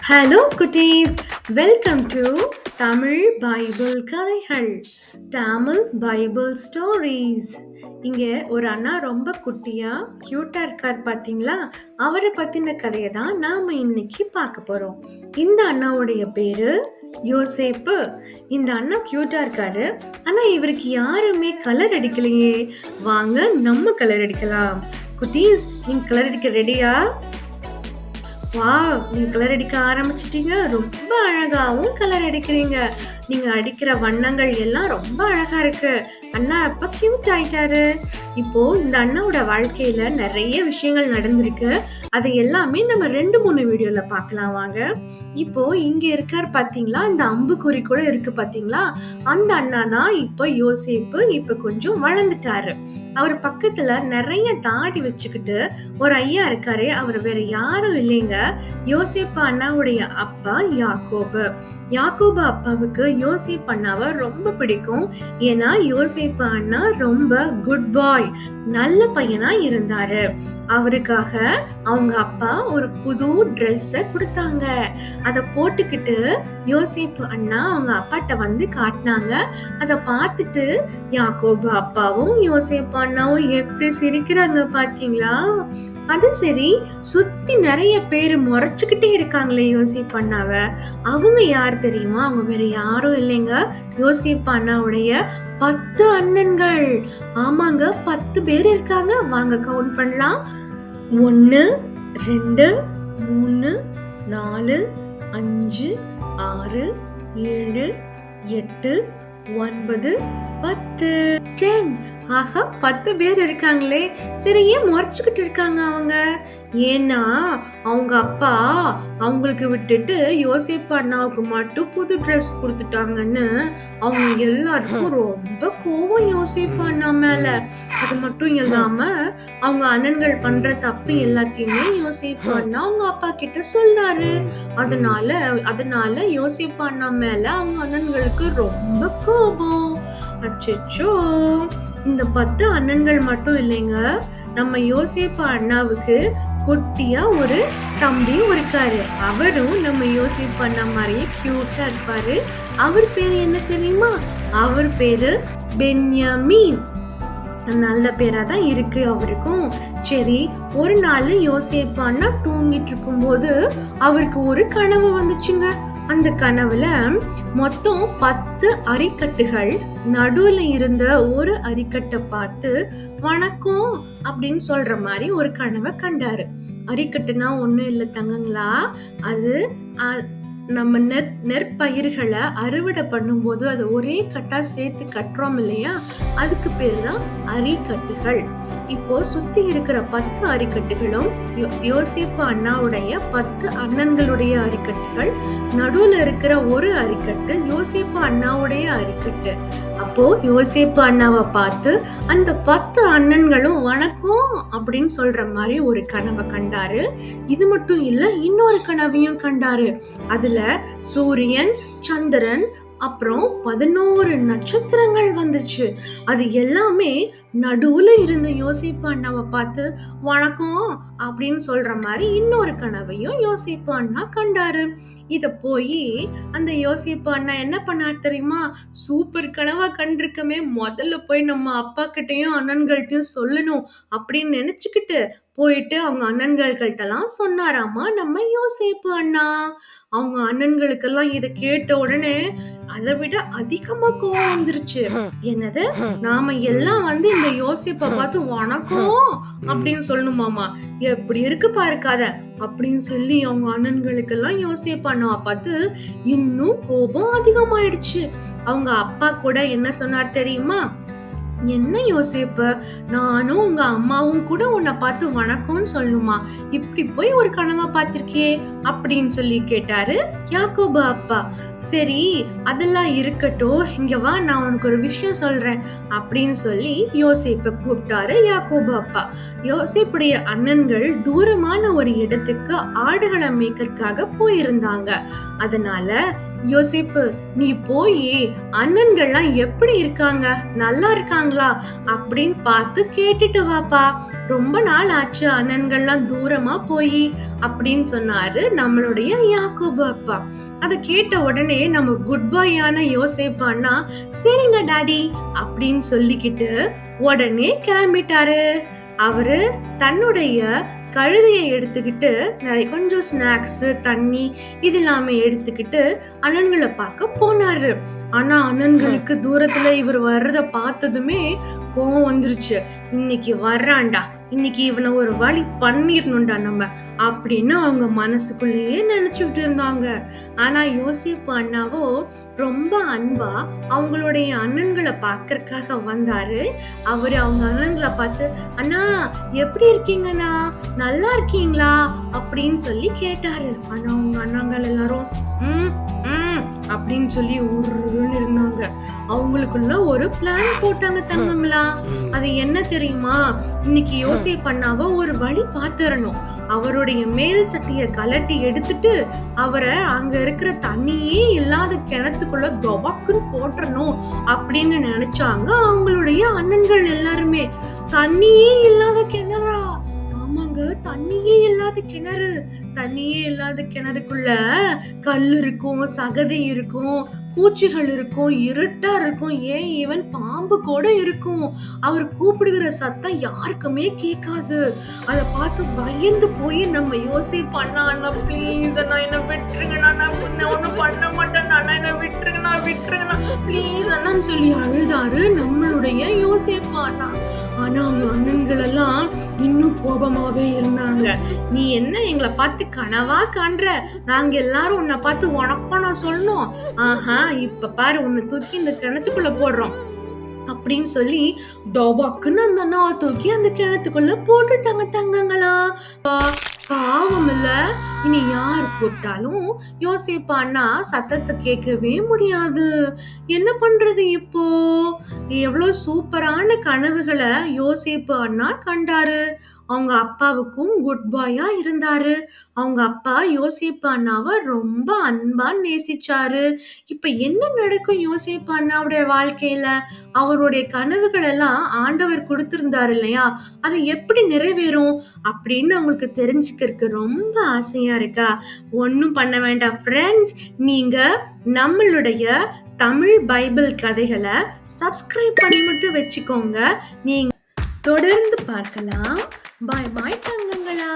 Hello குட்டீஸ், welcome to Tamil Bible கதைகள், Tamil Bible stories. இங்க ஒரு அண்ணா ரொம்ப குட்டியா கியூட்டா இருக்கார் பாத்தீங்களா? அவரை பத்தின கதையை தான் நாம இன்னைக்கு பார்க்க போறோம். இந்த அண்ணாவுடைய பேரு யோசேப்பு. இந்த அண்ணா கியூட்டா இருக்காரு, ஆனா இவருக்கு யாருமே கலர் அடிக்கலையே. வாங்க நம்ம கலர் அடிக்கலாம். குட்டீஸ், நீங்க கலர் அடிக்க ரெடியா? வாவ், நீங்க கலர் அடிக்க ஆரம்பிச்சிட்டீங்க. ரொம்ப அழகாவும் கலர் அடிக்கிறீங்க. நீங்க அடிக்கிற வண்ணங்கள் எல்லாம் ரொம்ப அழகா இருக்கு. அண்ணா அப்ப கியூட் ஆயிட்டாரு. இப்போ இந்த அண்ணாவோட வாழ்க்கையில நிறைய விஷயங்கள் நடந்திருக்கு. அதை எல்லாமே நம்ம 2-3 வீடியோல பார்க்கலாம் வாங்க. இப்போ இங்க இருக்கார் பாத்தீங்களா, இந்த அம்புக்குறி கூட இருக்கு பாத்தீங்களா, அந்த அண்ணா தான் இப்ப யோசேப்பு. இப்ப கொஞ்சம் வளர்ந்துட்டாரு. அவர் பக்கத்துல நிறைய தாடி வச்சுக்கிட்டு ஒரு ஐயா இருக்காரு. அவர் வேற யாரும் இல்லைங்க, யோசேப்பு அண்ணாவுடைய அப்பா யாக்கோபு. யாக்கோபு அப்பாவுக்கு யோசேப்பு அண்ணாவை ரொம்ப பிடிக்கும். ஏன்னா யோசேப்பு அண்ணா ரொம்ப குட் பாய், நல்ல பையனா இருந்தாரு. அவருக்காக அவங்க அப்பா ஒரு புது ட்ரெஸ்ஸ கொடுத்தாங்க. அத போட்டுக்கிட்டு யோசேப்பு அண்ணா அவங்க அப்பாட்ட வந்து காட்டினாங்க. அத பார்த்துட்டு யாக்கோபு அப்பாவும் யோசேப்பு அண்ணாவும் எப்படி சிரிக்கிறாங்க பாத்தீங்களா? அது சரி, சுத்தி நிறைய பேர் முறைச்சுக்கிட்டே இருக்காங்களே யோசேப்பு அண்ணாவ. அவங்க யார் தெரியுமா? அவங்க வேற யாரும் இல்லைங்க, யோசேப்பு அண்ணாவுடைய 10 அண்ணன்கள். ஆமாங்க, 10 பேர் இருக்காங்க. வாங்க கவுண்ட் பண்ணலாம். 1 2 3 4 5 6 7 8 9 10 10. ஆஹா, 10 பேர் இருக்காங்களே. சரி, ஏன் முறைச்சுக்கிட்டு இருக்காங்க அவங்க? ஏன்னா அவங்க அப்பா அவங்களுக்கு விட்டுட்டு யோசேப்பு அண்ணாவுக்கு மட்டும் புது ட்ரெஸ் கொடுத்துட்டாங்கன்னு அவங்க எல்லாருக்கும் ரொம்ப கோவம் யோசேப்பு அண்ணா மேல. அது மட்டும் இல்லாம அவங்க அண்ணன்கள் பண்ற தப்பு எல்லாத்தையுமே யோசேப்பு அண்ணா அவங்க அப்பா கிட்ட சொன்னாரு. அதனால யோசேப்பு அண்ணா மேல அவங்க அண்ணன்களுக்கு ரொம்ப கோபம். அச்சச்சோ, இந்த 10 அண்ணன்கள் மட்டும் இல்லைங்க, நம்ம யோசேப்பு அண்ணாவுக்கு குட்டியா ஒரு தம்பி இருக்காரு. அவரும் நம்ம யோசேப்பு அண்ணா மாதிரியே கியூட்டா இருப்பாரு. அவர் பேரு என்ன தெரியுமா? அவர் பேரு பென்யாமீன். நல்ல பேரா தான் இருக்கு அவருக்கும். சரி, ஒரு நாள் யோசேப்பு அண்ணா தூங்கிட்டு இருக்கும் போது அவருக்கு ஒரு கனவு வந்துச்சுங்க. அந்த கனவுல மொத்தம் 10 அரிக்கட்டுகள், நடுவுல இருந்த ஒரு அரிக்கட்டை பார்த்து வணக்கம் அப்படின்னு சொல்ற மாதிரி ஒரு கனவை கண்டாரு. அரிக்கட்டுனா ஒண்ணும் இல்லை தங்கங்களா, அது நம்ம நெற்பயிர்களை அறுவடை பண்ணும்போது அதை ஒரே கட்டா சேர்த்து கட்டுறோம் இல்லையா, அதுக்கு பேரு தான் அரிக்கட்டுகள். இப்போ சுத்தி இருக்கிற 10 அரிக்கட்டுகளும் யோசேப்பு அண்ணாவுடைய 10 அண்ணன்களுடைய அரிக்கட்டுகள், நடுவுல இருக்கிற ஒரு அரிக்கட்டு யோசேப்பு அண்ணாவுடைய அரிக்கட்டு. அப்போ யோசேப்பு அண்ணாவை பார்த்து அந்த 10 அண்ணன்களும் வணக்கம் அப்படின்னு சொல்ற மாதிரி ஒரு கனவை கண்டாரு. இது மட்டும் இல்ல, இன்னொரு கனவையும் கண்டாரு. அதுல சூரியன், சந்திரன், அப்புறம் 11 நட்சத்திரங்கள் வந்துச்சு. அது எல்லாமே நடுவுல இருந்த யோசேப்பு அண்ணாவை பார்த்து வணக்கம் அப்படின்னு சொல்ற மாதிரி இன்னொரு கனவையும் யோசேப்பு அண்ணா கண்டாரு. இத போய் அந்த யோசேப்பு அண்ணா என்ன பண்ணார் தெரியுமா? சூப்பர் கனவா கண்டிருக்கமே, முதல்ல போய் நம்ம அப்பா கிட்டையும் அண்ணன்கள்ட்டையும் சொல்லணும் அப்படின்னு நினைச்சுக்கிட்டு போயிட்டு அவங்க அண்ணன்கள்கிட்டலாம் சொன்னாராமா நம்ம யோசேப்பு அண்ணா. அவங்க அண்ணன்களுக்கெல்லாம் இதை கேட்ட உடனே அதை விட அதிகமா கோவம் வந்துருச்சு. என்னது, நாம எல்லாம் வந்து இந்த யோசேப்பை பார்த்து வணக்கம் அப்படின்னு சொல்லணுமாமா? எப்படி இருக்கு பாரு கதை அப்படின்னு சொல்லி அவங்க அண்ணன்களுக்கெல்லாம் யோசேப்பு அண்ணாவை பார்த்து இன்னும் கோபம் அதிகமாயிடுச்சு. அவங்க அப்பா கூட என்ன சொன்னார் தெரியுமா? என்ன யோசேப்பு, நானும் உங்க அம்மாவும் கூட உன்னை பார்த்து வணக்கம்னு சொல்லணுமா? இப்படி போய் ஒரு கனவா பார்த்திருக்கியே அப்படின்னு சொல்லி கேட்டாரு யாக்கோபு அப்பா. சரி, அதெல்லாம் இருக்கட்டும், இங்க வா, நான் உனக்கு ஒரு விஷயம் சொல்றேன் அப்படின்னு சொல்லி யோசேப்பை கூப்பிட்டாரு யாக்கோபு அப்பா. யோசேப்புடைய அண்ணன்கள் தூரமான ஒரு இடத்துக்கு ஆடுகளை மேய்க்கிறதுக்காக போயிருந்தாங்க. அதனால யோசேப்பு, நீ போய் அண்ணன்கள்லாம் எப்படி இருக்காங்க, நல்லா இருக்காங்க இருக்காங்களா அப்படின்னு பார்த்து கேட்டுட்டு வாப்பா. ரொம்ப நாள் ஆச்சு அண்ணன்கள்லாம் தூரமா போய் அப்படின்னு சொன்னாரு நம்மளுடைய யாக்கோபு அப்பா. அதை கேட்ட உடனே நம்ம குட் பாயான யோசேப்பு அண்ணா சரிங்க டாடி அப்படின்னு சொல்லிக்கிட்டு உடனே கிளம்பிட்டாரு. அவரு தன்னுடைய கழுதையை எடுத்துக்கிட்டு நிறைய கொஞ்சம் ஸ்நாக்ஸ் தண்ணி இது எல்லாமே எடுத்துக்கிட்டு அண்ணன்களை பார்க்க போனாரு. ஆனா அண்ணன்களுக்கு தூரத்துல இவர் வர்றத பார்த்ததுமே கோவம் வந்துருச்சு. இன்னைக்கு வர்றான்டா, இன்னைக்கு இவனை ஒரு வழி பண்ணிடணும்டா நம்ம அப்படின்னு அவங்க மனசுக்குள்ளேயே நினைச்சுட்டு இருந்தாங்க. ஆனா யோசிப்பு அண்ணாவோ ரொம்ப அன்பா அவங்களுடைய அண்ணன்களை பார்க்கறதுக்காக வந்தாரு. அவரு அவங்க அண்ணன்களை பார்த்து அண்ணா எப்படி இருக்கீங்கண்ணா, நல்லா இருக்கீங்களா அப்படின்னு சொல்லி கேட்டாரு. ஆனா அவங்க அண்ணாங்கள் எல்லாரும் அப்படின்னு சொல்லி உருன்னு இருந்தாங்க. அவங்களுக்குள்ள ஒரு பிளான் போட்டாங்க தங்கங்களா. அது என்ன தெரியுமா, இன்னைக்கு யோசேப்பு அண்ணாவை ஒரு வழி பார்த்துறணும். அவருடைய மேல் சட்டைய கலட்டி எடுத்துட்டு அவரை அங்க இருக்கிற தண்ணியே இல்லாத கிணத்துக்குள்ள தொபக்குன்னு போட்டுறணும் அப்படின்னு நினைச்சாங்க அவங்களுடைய அண்ணன்கள் எல்லாருமே. தண்ணியே இல்லாத கிணறா? ஆமாங்க, தண்ணியே இல்லாத கிணறு. தண்ணியே இல்லாத கிணறுக்குள்ள கல் இருக்கும், சகதி இருக்கும், பூச்சிகள் இருக்கும், இருட்டா இருக்கும், ஏன் ஈவன் பாம்பு கூட இருக்கும். அவர் கூப்பிடுகிற சத்தம் யாருக்குமே கேட்காது. அதை பார்த்து பயந்து போய் நம்ம யோசிப்பு அண்ணா ப்ளீஸ் அண்ணா என்ன விட்டுருங்கண்ணா, நான் ஒன்னும் பண்ண மாட்டேன் அண்ணா, என்ன விட்டுருங்கண்ணா ப்ளீஸ் அண்ணான்னு சொல்லி அழுதாரு நம்மளுடைய யோசிப்பு அண்ணா. ஆனா அவங்க அண்ணன்கள் எல்லாம் இன்னும் கோபமாவே இருந்தாங்க. நீ என்ன எங்களை பார்த்து கனவா காண்ற? நாங்க எல்லாரும் உன்னை பார்த்து உனக்கும் நான் சொல்லணும். ஆஹா, இப்ப பாரு உன்னை தூக்கி இந்த கிணத்துக்குள்ள போடுறோம் அப்படின்னு சொல்லி டோபாக்குன்னு அந்த அண்ணாவை தூக்கி அந்த கிணத்துக்குள்ள போட்டுட்டாங்க தங்கங்களா. பாவம் இல்ல. இனி யார் கூப்பிட்டாலும் யோசிப்பு அண்ணா சத்தத்தை கேட்கவே முடியாது. என்ன பண்றது இப்போ? எவ்வளவு சூப்பரான கனவுகளை யோசிப்பு அண்ணா கண்டாரு. அவங்க அப்பாவுக்கும் குட் பாயா இருந்தாரு. அவங்க அப்பா யோசிப்பு அண்ணாவை ரொம்ப அன்பா நேசிச்சாரு. இப்ப என்ன நடக்கும் யோசிப்பு அண்ணாவுடைய வாழ்க்கையில? அவருடைய கனவுகள் எல்லாம் ஆண்டவர் கொடுத்திருந்தாரு இல்லையா, அது எப்படி நிறைவேறும் அப்படின்னு உங்களுக்கு தெரிஞ்சுக்கிறதுக்கு ரொம்ப ஆசையா இருக்கா? ஒன்னும் பண்ண வேண்டாம் ஃப்ரெண்ட்ஸ், நீங்க நம்மளுடைய தமிழ் பைபிள் கதைகளை சப்ஸ்கிரைப் பண்ணி மட்டும் வச்சுக்கோங்க. நீங்க தொடர்ந்து பார்க்கலாம். பாய் பாய் தங்கங்களா.